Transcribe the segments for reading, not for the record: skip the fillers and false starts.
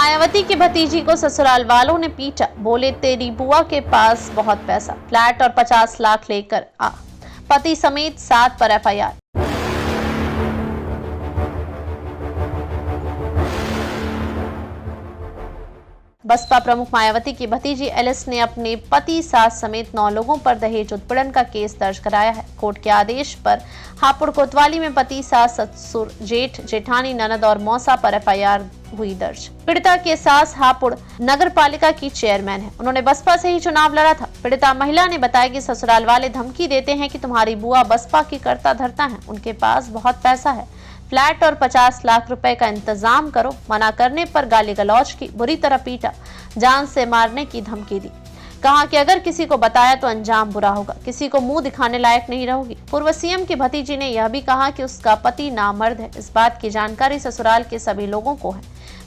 मायावती की भतीजी को ससुराल वालों ने पीटा, बोले तेरी बुआ के पास बहुत पैसा, फ्लैट और 50 लाख लेकर आ, पति समेत 7 पर एफआईआर। बसपा प्रमुख मायावती की भतीजी एलिस ने अपने पति, सास समेत 9 लोगों पर दहेज उत्पीड़न का केस दर्ज कराया है। कोर्ट के आदेश पर हापुड़ कोतवाली में पति, सास, ससुर, जेठ, जेठानी, ननद और मौसा पर एफआईआर हुई दर्ज। पीड़िता के सास हापुड़ नगर पालिका की चेयरमैन है। उन्होंने बसपा से ही चुनाव लड़ा था। पीड़िता महिला ने बताया कि ससुराल वाले धमकी देते हैं कि तुम्हारी बुआ बसपा की करता धरता है, उनके पास बहुत पैसा है, फ्लैट और 50 लाख रुपए का इंतजाम करो। मना करने पर गाली गलौज की, बुरी तरह पीटा, जान से मारने की धमकी दी। कहा कि अगर किसी को बताया तो अंजाम बुरा होगा, किसी को मुंह दिखाने लायक नहीं रहोगी। पूर्व सीएम की भतीजी ने यह भी कहा कि उसका पति नामर्द है। इस बात की जानकारी ससुराल के सभी लोगों को है।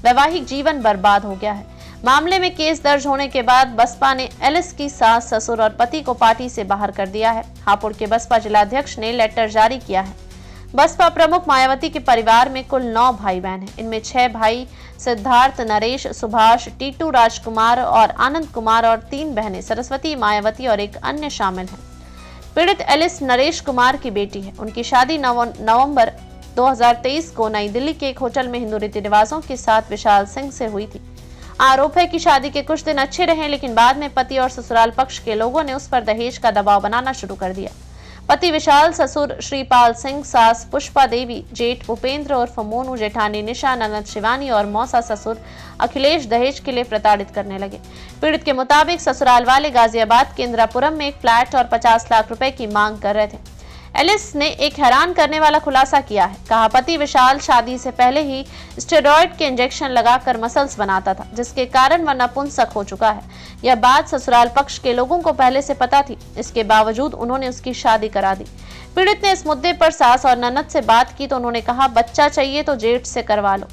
वैवाहिक जीवन बर्बाद हो गया है। मामले में केस दर्ज होने के बाद बसपा ने एलिस की सास, ससुर और पति को पार्टी से बाहर कर दिया है। हापुड़ के बसपा जिलाध्यक्ष ने लेटर जारी किया है। बसपा प्रमुख मायावती के परिवार में कुल 9 भाई बहन हैं। इनमें 6 भाई सिद्धार्थ, नरेश, सुभाष, टीटू, राजकुमार और आनंद कुमार और 3 बहनें सरस्वती, मायावती और एक अन्य शामिल हैं। पीड़ित एलिस नरेश कुमार की बेटी है। उनकी शादी नवंबर 2023 को नई दिल्ली के एक होटल में हिंदू रीति रिवाजों के साथ विशाल सिंह से हुई थी। आरोप है कि शादी के कुछ दिन अच्छे रहे, लेकिन बाद में पति और ससुराल पक्ष के लोगों ने उस पर दहेज का दबाव बनाना शुरू कर दिया। पति विशाल, ससुर श्रीपाल सिंह, सास पुष्पा देवी, जेठ भूपेंद्र और मोनू, जेठानी निशा, ननद शिवानी और मौसा ससुर अखिलेश दहेज के लिए प्रताड़ित करने लगे। पीड़ित के मुताबिक ससुराल वाले गाजियाबाद के इंदिरापुरम में एक फ्लैट और 50 लाख रुपए की मांग कर रहे थे। एलिस ने एक हैरान करने वाला खुलासा किया है। कहा, पति विशाल शादी से पहले ही स्टेरॉयड के इंजेक्शन लगाकर मसल्स बनाता था, जिसके कारण वह नपुंसक हो चुका है। यह बात ससुराल पक्ष के लोगों को पहले से पता थी। इसके बावजूद उन्होंने उसकी शादी करा दी। पीड़ित ने इस मुद्दे पर सास और ननद से बात की तो उन्होंने कहा, बच्चा चाहिए तो जेठ से करवा लो।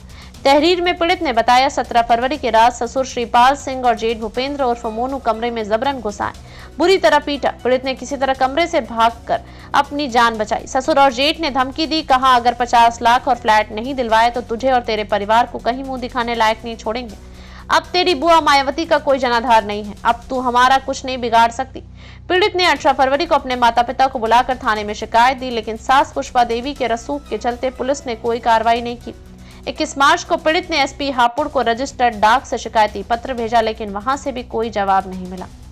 तहरीर में पीड़ित ने बताया, 17 फरवरी की रात ससुर श्रीपाल सिंह और जेठ भूपेंद्र और मोनू कमरे में जबरन घुसाए, बुरी तरह पीटा। पीड़ित ने किसी तरह कमरे से भागकर अपनी जान बचाई। ससुर और जेठ ने धमकी दी। कहा, अगर 50 लाख और फ्लैट नहीं दिलवाए तो तुझे और तेरे परिवार को कहीं मुंह दिखाने लायक नहीं छोड़ेंगे। अब तेरी बुआ मायावती का कोई जनाधार नहीं है, अब तू हमारा कुछ नहीं बिगाड़ सकती। पीड़ित ने 18 फरवरी को अपने माता पिता को बुलाकर थाने में शिकायत दी, लेकिन सास पुष्पा देवी के रसूख के चलते पुलिस ने कोई कार्रवाई नहीं की। 21 मार्च को पीड़ित ने एसपी हापुड़ को रजिस्टर्ड डाक से शिकायती पत्र भेजा, लेकिन वहां से भी कोई जवाब नहीं मिला।